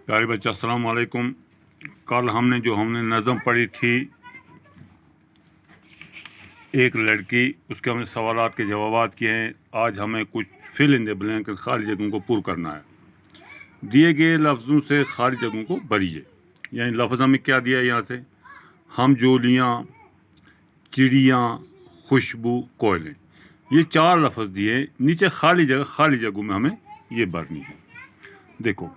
پیارے بچہ السلام علیکم. کل ہم نے نظم پڑھی تھی ایک لڑکی، اس کے ہم نے سوالات کے جوابات کیے ہیں. آج ہمیں کچھ فل ان دی بلینک خالی جگہوں کو پر کرنا ہے. دیے گئے لفظوں سے خالی جگہوں کو بھریے. یعنی لفظ ہمیں کیا دیا ہے یہاں سے؟ ہم جولیاں، چڑیاں، خوشبو، کوئلیں. یہ 4 لفظ دیے. نیچے خالی جگہوں میں ہمیں یہ بھرنی ہے. دیکھو،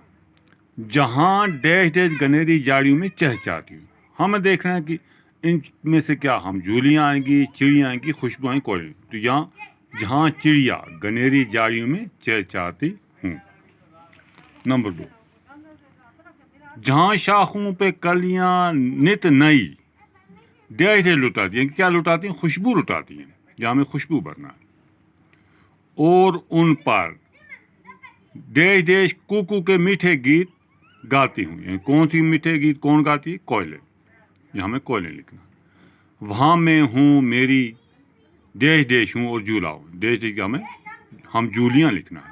جہاں ڈیش ڈیش گنیری جاڑیوں میں چہچاتی ہوں. ہمیں دیکھنا ہے کہ ان میں سے کیا ہم جولیاں آئیں گی، چڑیاں آئیں گی، خوشبو آئیں گی، کوئلیں. تو یہاں جہاں چڑیا گنیری جاڑیوں میں چہچاتی ہوں. نمبر 2، جہاں شاخوں پہ کلیاں نت نئی ڈیش ڈیش لٹاتی ہیں. کیا لٹاتی ہیں؟ خوشبو لٹاتی ہیں. یہاں ہمیں خوشبو بھرنا ہے. اور ان پر ڈیش ڈیش کوکو کے میٹھے گیت گاتی ہوں. یعنی کون سی میٹھے گیت کون گاتی ہے؟ کوئلیں. یہاں ہمیں کوئلیں لکھنا. وہاں میں ہوں میری ڈیش ڈیش ہوں اور جھولا ہوں. ڈیش ڈیش کا ہم جولیاں لکھنا ہے.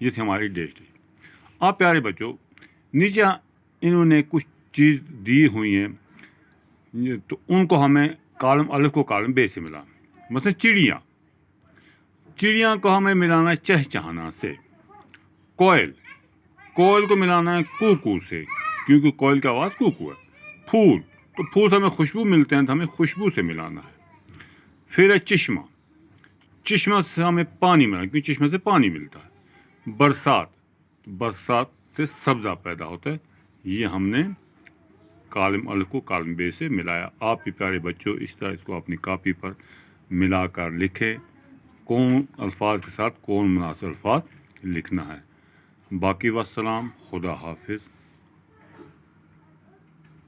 یہ تھی ہماری ڈیش ڈیش. آپ پیارے بچوں، نیچے انہوں نے کچھ چیز دی ہوئی ہیں، تو ان کو ہمیں کالم الف کو کالم بے سے ملا. مثلا چڑیاں کو ہمیں ملانا ہے چہچہانا سے. کوئل کو ملانا ہے کوکو سے، کیونکہ کوئل کی آواز کوکو ہے. پھول سے ہمیں خوشبو ملتے ہیں، تو ہمیں خوشبو سے ملانا ہے. پھر ہے چشمہ سے ہمیں پانی ملانا ہے، کیونکہ چشمے سے پانی ملتا ہے. برسات سے سبزہ پیدا ہوتا ہے. یہ ہم نے کالم الف کو کالم بے سے ملایا. آپ بھی پیارے بچوں اس طرح اس کو اپنی کاپی پر ملا کر لکھے، کون الفاظ کے ساتھ کون مناسب الفاظ لکھنا ہے. باقی والسلام. خدا حافظ.